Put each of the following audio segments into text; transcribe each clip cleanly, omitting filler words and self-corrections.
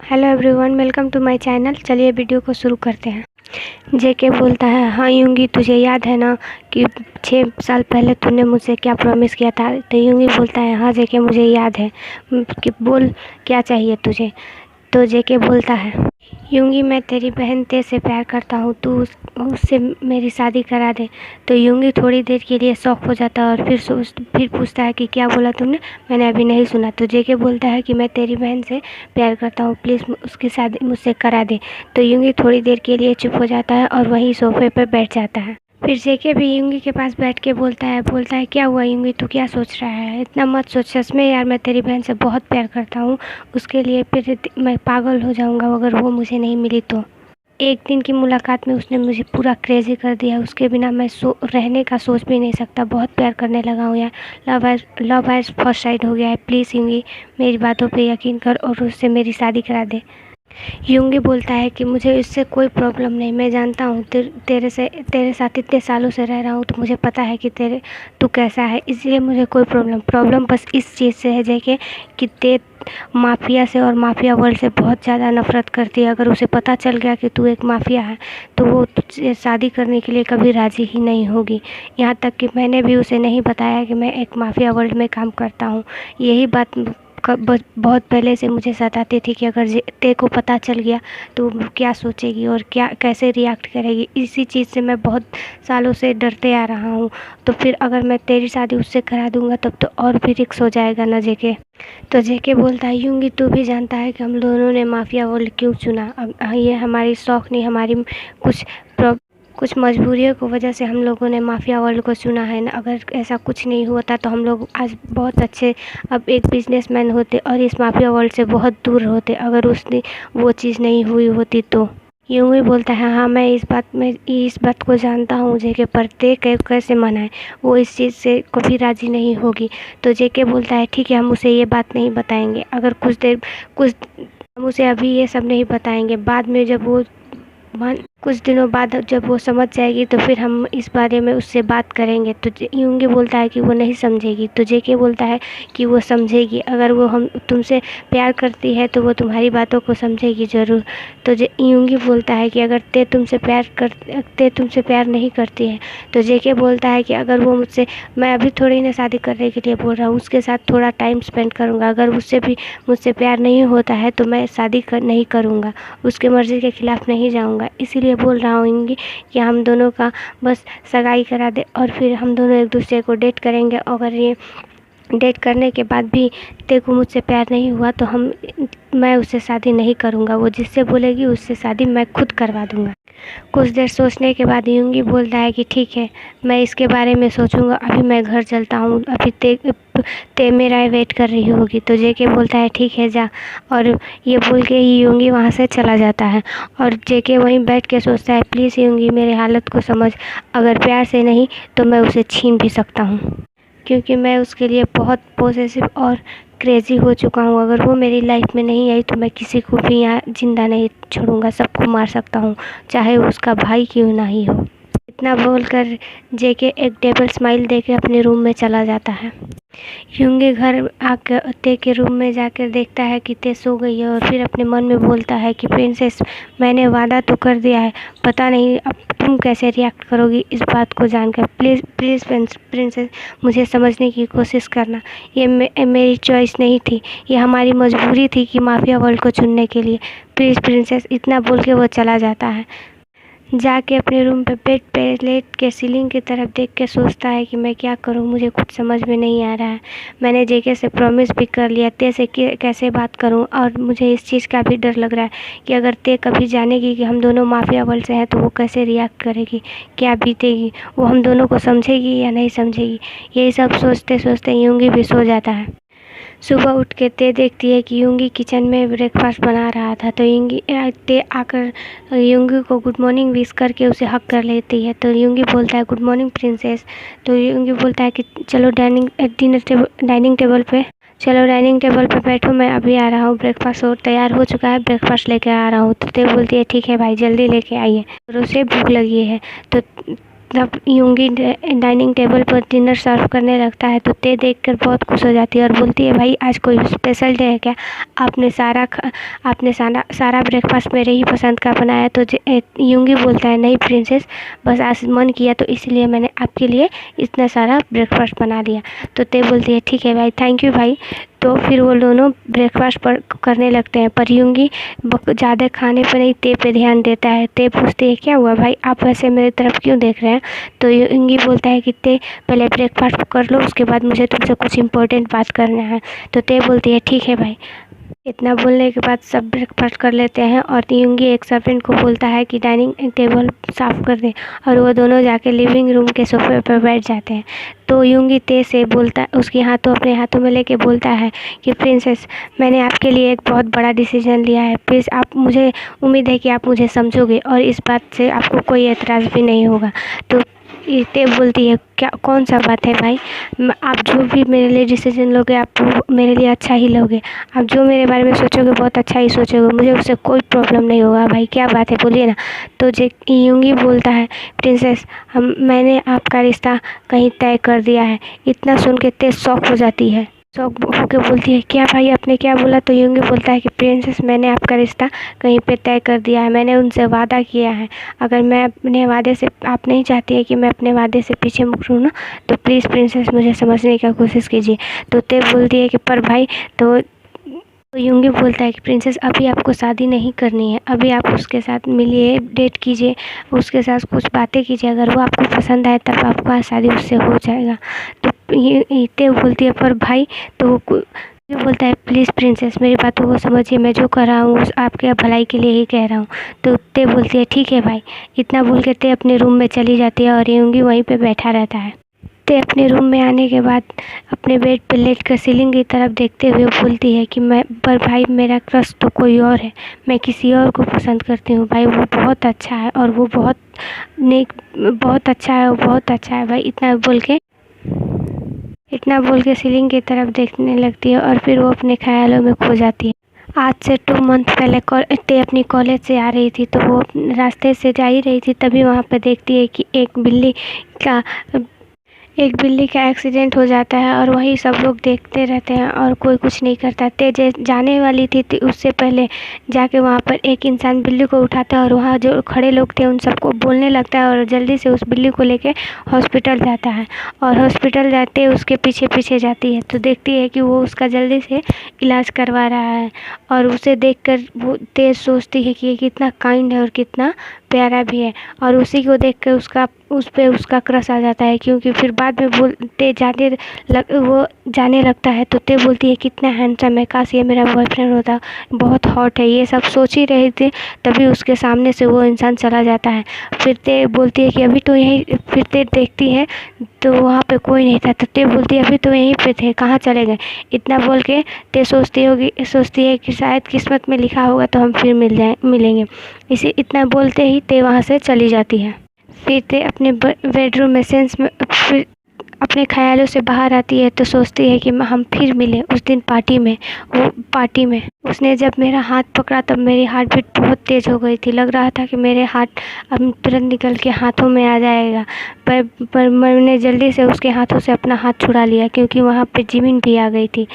Hello everyone, welcome to my channel. चलिए video को शुरू करते हैं। जेके बोलता है, हाँ यूंगी, तुझे याद है ना कि 6 साल पहले तूने मुझसे क्या प्रॉमिस किया था। तो यूंगी बोलता है, हाँ जेके मुझे याद है, कि बोल क्या चाहिए तुझे। तो जेके बोलता है, यूंगी मैं तेरी बहन ते से प्यार करता हूँ, तू उससे मेरी शादी करा दे। तो यूंगी थोड़ी देर के लिए शॉक हो जाता है और फिर पूछता है कि क्या बोला तुमने, मैंने अभी नहीं सुना। तो जेके बोलता है कि मैं तेरी बहन से प्यार करता हूँ, प्लीज़ उसकी शादी मुझसे करा दे। तो यूंगी थोड़ी देर के लिए चुप हो जाता है और वहीं सोफे पर बैठ जाता है। फिर जेके भी यूंगी के पास बैठ के बोलता है क्या हुआ यूंगी, तू क्या सोच रहा है, इतना मत सोच, सच में यार मैं तेरी बहन से बहुत प्यार करता हूँ, उसके लिए फिर मैं पागल हो जाऊँगा अगर वो मुझे नहीं मिली तो। एक दिन की मुलाकात में उसने मुझे पूरा क्रेज़ी कर दिया, उसके बिना मैं रहने का सोच भी नहीं सकता, बहुत प्यार करने लगा हूँ यार। लव एज फर्स्ट साइट हो गया है, प्लीज़ यूंगी मेरी बातों पे यकीन कर और उससे मेरी शादी करा दे। यूंगी बोलता है कि मुझे इससे कोई प्रॉब्लम नहीं, मैं जानता हूँ तेरे साथ इतने सालों से रह रहा हूँ, तो मुझे पता है कि तू कैसा है, इसलिए मुझे कोई प्रॉब्लम बस इस चीज़ से है जेके कि ते माफिया से और माफिया वर्ल्ड से बहुत ज़्यादा नफरत करती है। अगर उसे पता चल गया कि तू एक माफिया है तो वो तुझसे शादी करने के लिए कभी राज़ी ही नहीं होगी। यहाँ तक कि मैंने भी उसे नहीं बताया कि मैं एक माफिया वर्ल्ड में काम करता हूँ। यही बात बहुत पहले से मुझे सताती थी कि अगर ते को पता चल गया तो वो क्या सोचेगी और क्या कैसे रिएक्ट करेगी। इसी चीज़ से मैं बहुत सालों से डरते आ रहा हूँ। तो फिर अगर मैं तेरी शादी उससे करा दूँगा तब तो और भी रिक्स हो जाएगा ना जेके। तो जेके बोलता है, यूंगी तू भी जानता है कि हम दोनों ने माफिया वर्ल्ड क्यों चुना। अब ये हमारी शौक नहीं, हमारी कुछ कुछ मजबूरियों की वजह से हम लोगों ने माफिया वर्ल्ड को चुना है ना। अगर ऐसा कुछ नहीं होता तो हम लोग आज बहुत अच्छे अब एक बिजनेसमैन होते और इस माफिया वर्ल्ड से बहुत दूर होते, अगर उसने वो चीज़ नहीं हुई होती तो। यूं ही बोलता है, हाँ मैं इस बात को जानता हूँ जेके, पर ते कैसे मनाए, वो इस चीज़ से कभी राज़ी नहीं होगी। तो जेके बोलता है, ठीक है हम उसे ये बात नहीं बताएंगे, अगर कुछ हम उसे अभी ये सब नहीं बताएंगे, बाद में जब वो कुछ दिनों बाद जब वो समझ जाएगी तो फिर हम इस बारे में उससे बात करेंगे। तो यूंगी बोलता है कि वो नहीं समझेगी। तो जेके बोलता है कि वो समझेगी, अगर वो हम तुमसे प्यार करती है तो वो तुम्हारी बातों को समझेगी ज़रूर। तो यूंगी बोलता है कि अगर ते तुमसे प्यार नहीं करती है। तो जेके बोलता है कि अगर वो मैं अभी थोड़ी ना शादी करने के लिए बोल रहा हूँ, उसके साथ थोड़ा टाइम स्पेंड करूँगा, अगर उससे भी मुझसे प्यार नहीं होता है तो मैं शादी नहीं करूँगा, उसके मर्ज़ी के ख़िलाफ़ नहीं जाऊँगा। इसीलिए बोल रहा हूँ कि हम दोनों का बस सगाई करा दे और फिर हम दोनों एक दूसरे को डेट करेंगे। अगर ये डेट करने के बाद भी तेरे को मुझसे प्यार नहीं हुआ तो मैं उससे शादी नहीं करूँगा, वो जिससे बोलेगी उससे शादी मैं खुद करवा दूँगा। कुछ देर सोचने के बाद यूंगी बोलता है कि ठीक है, मैं इसके बारे में सोचूंगा, अभी मैं घर चलता हूँ, अभी ते मेरा वेट कर रही होगी। तो जेके बोलता है ठीक है जा, और ये बोल के ही यूंगी वहाँ से चला जाता है। और जेके वहीं बैठ के सोचता है, प्लीज़ यूंगी मेरे हालत को समझ, अगर प्यार से नहीं तो मैं उसे छीन भी सकता हूँ, क्योंकि मैं उसके लिए बहुत पॉसेसिव और क्रेज़ी हो चुका हूँ। अगर वो मेरी लाइफ में नहीं आई तो मैं किसी को भी यहाँ ज़िंदा नहीं छोड़ूंगा, सबको मार सकता हूँ, चाहे उसका भाई क्यों ना ही हो। इतना बोलकर जेके एक डेबल स्माइल देके अपने रूम में चला जाता है। यूंगी घर आकर ते के रूम में जाकर देखता है कि ते सो गई है और फिर अपने मन में बोलता है कि प्रिंसेस, मैंने वादा तो कर दिया है, पता नहीं अब तुम कैसे रिएक्ट करोगी इस बात को जानकर। प्लीज़ प्लीज़ प्रिंसेस, मुझे समझने की कोशिश करना, ये मेरी चॉइस नहीं थी, ये हमारी मजबूरी थी कि माफिया वर्ल्ड को चुनने के लिए, प्लीज़ प्रिंसेस। इतना बोल के वो चला जाता है। जाके अपने रूम पे बेड पे लेट के सीलिंग की तरफ देख के सोचता है कि मैं क्या करूं, मुझे कुछ समझ में नहीं आ रहा है। मैंने जेके से प्रॉमिस भी कर लिया, ते से कैसे बात करूं, और मुझे इस चीज़ का भी डर लग रहा है कि अगर ते कभी जानेगी कि हम दोनों माफिया वर्ल्ड से हैं तो वो कैसे रिएक्ट करेगी, क्या बीतेगी, वो हम दोनों को समझेगी या नहीं समझेगी। यही सब सोचते सोचते यूंगी भी सो जाता है। सुबह उठ के ते देखती है कि यूंगी किचन में ब्रेकफास्ट बना रहा था। तो ते आकर यूंगी को गुड मॉर्निंग विश करके उसे हक कर लेती है। तो यूंगी बोलता है, गुड मॉर्निंग प्रिंसेस। तो यूंगी बोलता है कि चलो डाइनिंग टेबल पे बैठो, मैं अभी आ रहा हूँ, ब्रेकफास्ट और तैयार हो चुका है, ब्रेकफास्ट लेके आ रहा हूँ। तो ते बोलती है ठीक है भाई, जल्दी लेके आइए और उसे भूख लगी है। तो तब यूंगी डाइनिंग टेबल पर डिनर सर्व करने लगता है तो ते देखकर बहुत खुश हो जाती है और बोलती है, भाई आज कोई स्पेशल डे है क्या? आपने सारा ब्रेकफास्ट मेरे ही पसंद का बनाया। तो यूंगी बोलता है, नहीं प्रिंसेस, बस आज मन किया तो इसलिए मैंने आपके लिए इतना सारा ब्रेकफास्ट बना लिया। तो ते बोलती है, ठीक है भाई, थैंक यू भाई। तो फिर वो दोनों ब्रेकफास्ट पर करने लगते हैं, पर यूंगी ज़्यादा खाने पर नहीं, ते पे ध्यान देता है। ते पूछती है, क्या हुआ भाई, आप वैसे मेरी तरफ क्यों देख रहे हैं? तो यूंगी बोलता है कि ते पहले ब्रेकफास्ट कर लो, उसके बाद मुझे तुमसे कुछ इम्पोर्टेंट बात करना है। तो ते बोलती है, ठीक है भाई। इतना बोलने के बाद सब ब्रेकफास्ट कर लेते हैं और यूंगी एक सर्वेंट को बोलता है कि डाइनिंग टेबल साफ़ कर दे, और वो दोनों जाके लिविंग रूम के सोफे पर बैठ जाते हैं। तो यूंगी ते से बोलता, उसके हाथों अपने हाथों में लेके बोलता है कि प्रिंसेस, मैंने आपके लिए एक बहुत बड़ा डिसीजन लिया है, प्लीज़ आप मुझे, उम्मीद है कि आप मुझे समझोगे और इस बात से आपको कोई एतराज़ भी नहीं होगा। तो ते बोलती है, क्या, कौन सा बात है भाई? आप जो भी मेरे लिए डिसीजन लोगे आप मेरे लिए अच्छा ही लोगे, आप जो मेरे बारे में सोचोगे बहुत अच्छा ही सोचोगे, मुझे उससे कोई प्रॉब्लम नहीं होगा भाई, क्या बात है बोलिए ना। तो यूंगी बोलता है, प्रिंसेस, मैंने आपका रिश्ता कहीं तय कर दिया है। इतना सुन के ते शॉक हो जाती है, शॉक होकर बोलती है, क्या भाई आपने क्या बोला? तो यूंगी बोलता है कि प्रिंसेस, मैंने आपका रिश्ता कहीं पे तय कर दिया है, मैंने उनसे वादा किया है। अगर मैं अपने वादे से, आप नहीं चाहती है कि मैं अपने वादे से पीछे मुड़ूँ ना, तो प्लीज़ प्रिंसेस मुझे समझने की कोशिश कीजिए। तो ते बोलती है कि पर भाई, तो यूंगी बोलता है कि प्रिंसेस, अभी आपको शादी नहीं करनी है, अभी आप उसके साथ मिलिए, डेट कीजिए, उसके साथ कुछ बातें कीजिए, अगर वो आपको पसंद आए तब आपका शादी उससे हो जाएगा। तो ये बोलती है, पर भाई, तो ये बोलता है, प्लीज़ प्रिंसेस मेरी बातों को समझिए, मैं जो कर रहा हूँ उस आपके भलाई के लिए ही कह रहा हूँ। तो ते बोलती है, ठीक है भाई। इतना बोल के ते अपने रूम में चली जाती है और यूंगी वहीं पे बैठा रहता है। ते अपने रूम में आने के बाद अपने बेड पर लेट कर सीलिंग की तरफ देखते हुए बोलती है कि पर भाई, मेरा क्रश तो कोई और है, मैं किसी और को पसंद करती हूँ भाई, वो बहुत अच्छा है और वो बहुत नेक, बहुत अच्छा है, वो बहुत अच्छा है भाई। इतना बोल के सीलिंग की तरफ देखने लगती है और फिर वो अपने ख्यालों में खो जाती है। आज से 2 मंथ पहले ते अपनी कॉलेज से आ रही थी, तो वो रास्ते से जा ही रही थी, तभी वहाँ पर देखती है कि एक बिल्ली का एक्सीडेंट हो जाता है और वही सब लोग देखते रहते हैं और कोई कुछ नहीं करता। तेज जाने वाली थी उससे पहले जाके वहाँ पर एक इंसान बिल्ली को उठाता है और वहाँ जो खड़े लोग थे उन सबको बोलने लगता है और जल्दी से उस बिल्ली को लेके हॉस्पिटल जाता है। और हॉस्पिटल जाते उसके पीछे पीछे जाती है तो देखती है कि वो उसका जल्दी से इलाज करवा रहा है, और उसे देखकर वो तेज सोचती है कि ये कितना काइंड है और कितना प्यारा भी है, और उसी को देखकर उस पे उसका क्रश आ जाता है। क्योंकि फिर बाद में वो जाने लगता है तो ते बोलती है, कितना हैंडसम है, काश ये मेरा बॉयफ्रेंड होता, बहुत हॉट है। ये सब सोच ही रहे थे तभी उसके सामने से वो इंसान चला जाता है। फिर ते बोलती है कि अभी तो यहीं, फिर ते देखती है तो वहाँ पे कोई नहीं था, तो ते बोलती है, अभी तो यहीं पे थे, कहाँ चले गए? इतना बोल के ते सोचती है कि शायद किस्मत में लिखा होगा तो हम फिर मिलेंगे। इतना बोलते ही ते वहाँ से चली जाती है। फिर ते अपने बेडरूम में फिर अपने ख्यालों से बाहर आती है तो सोचती है कि हम फिर मिले उस दिन पार्टी में उसने जब मेरा हाथ पकड़ा तब मेरी हार्ट बीट बहुत तेज़ हो गई थी। लग रहा था कि मेरे हाथ अब तुरंत निकल के हाथों में आ जाएगा, पर मैंने जल्दी से उसके हाथों से अपना हाथ छुड़ा लिया क्योंकि वहाँ पे जिमिन भी आ गई थी।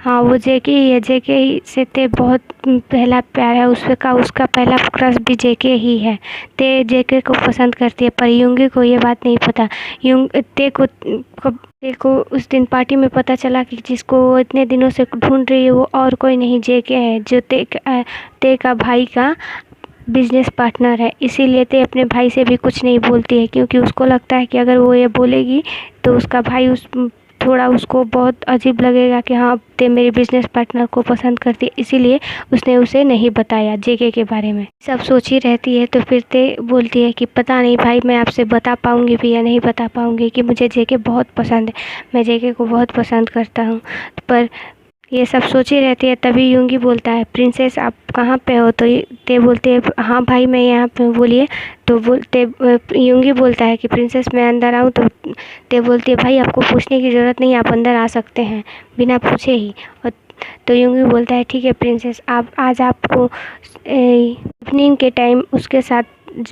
हाँ, वो जेके ही है, जेके ही से ते बहुत पहला प्यार है उसका पहला क्रश भी जेके ही है। ते जेके को पसंद करती है पर यूंगी को ये बात नहीं पता। ते को उस दिन पार्टी में पता चला कि जिसको वो इतने दिनों से ढूंढ रही है वो और कोई नहीं जेके है, जो ते का भाई का बिजनेस पार्टनर है। इसीलिए ते अपने भाई से भी कुछ नहीं बोलती है क्योंकि उसको लगता है कि अगर वो ये बोलेगी तो उसका भाई थोड़ा उसको बहुत अजीब लगेगा कि हाँ ते मेरे बिजनेस पार्टनर को पसंद करती है। इसीलिए उसने उसे नहीं बताया जेके के बारे में। सब सोची रहती है तो फिर ते बोलती है कि पता नहीं भाई, मैं आपसे बता पाऊँगी भी या नहीं बता पाऊँगी कि मुझे जेके बहुत पसंद है, मैं जेके को बहुत पसंद करता हूँ। पर ये सब सोची रहती है तभी यूंगी बोलता है, प्रिंसेस आप कहाँ पे हो? तो ते बोलते हैं, हाँ भाई मैं यहाँ पे हूँ, बोलिए। तो यूंगी बोलता है कि प्रिंसेस मैं अंदर आऊँ? तो ते बोलती है, भाई आपको पूछने की ज़रूरत नहीं, आप अंदर आ सकते हैं बिना पूछे ही। और तो यूंगी बोलता है, ठीक है प्रिंसेस, आप आज आपको इवनिंग के टाइम उसके साथ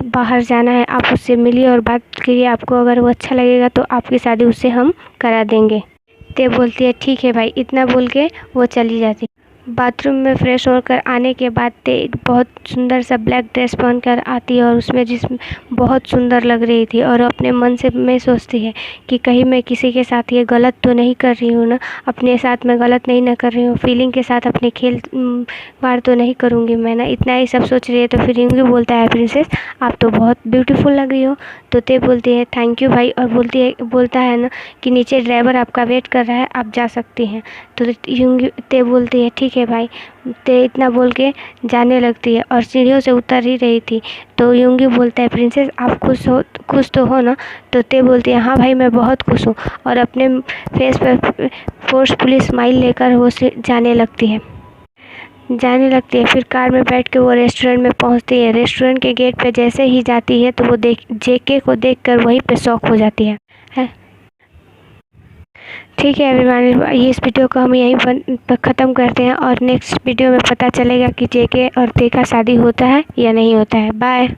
बाहर जाना है, आप उससे मिलिए और बात कीजिए, आपको अगर वो अच्छा लगेगा तो आपकी शादी उससे हम करा देंगे। ते बोलती है ठीक है भाई, इतना बोल के वो चली जाती। बाथरूम में फ्रेश होकर आने के बाद ते एक बहुत सुंदर सा ब्लैक ड्रेस पहनकर आती है और उसमें जिसमें बहुत सुंदर लग रही थी, और अपने मन से में सोचती है कि कहीं मैं किसी के साथ ये गलत तो नहीं कर रही हूँ ना, अपने साथ मैं गलत नहीं ना कर रही हूँ, फीलिंग के साथ अपने खेल वार तो नहीं करूँगी मैं ना। इतना ही सब सोच रही है तो फिर यूँगी बोलता है प्रिंसेस आप तो बहुत ब्यूटीफुल लग रही हो। तो ते बोलती है थैंक यू भाई, और बोलता है ना कि नीचे ड्राइवर आपका वेट कर रहा है, आप जा सकती हैं। तो यूँगी ते बोलती है ठीक है भाई। ते इतना बोल के जाने लगती है और सीढ़ियों से उतर ही रही थी तो यूँगी बोलता है प्रिंसेस आप खुश तो हो ना। तो ते बोलती है हाँ भाई मैं बहुत खुश हूँ, और अपने फेस पर फोर्सफुली स्माइल लेकर वो जाने लगती है। फिर कार में बैठ के वो रेस्टोरेंट में पहुंचती है। रेस्टोरेंट के गेट पे जैसे ही जाती है तो वो जेके को देखकर वहीं पे शॉक हो जाती है। ठीक है एवरीवन, ये इस वीडियो को हम यहीं पर ख़त्म करते हैं और नेक्स्ट वीडियो में पता चलेगा कि जेके और ते का शादी होता है या नहीं होता है। बाय।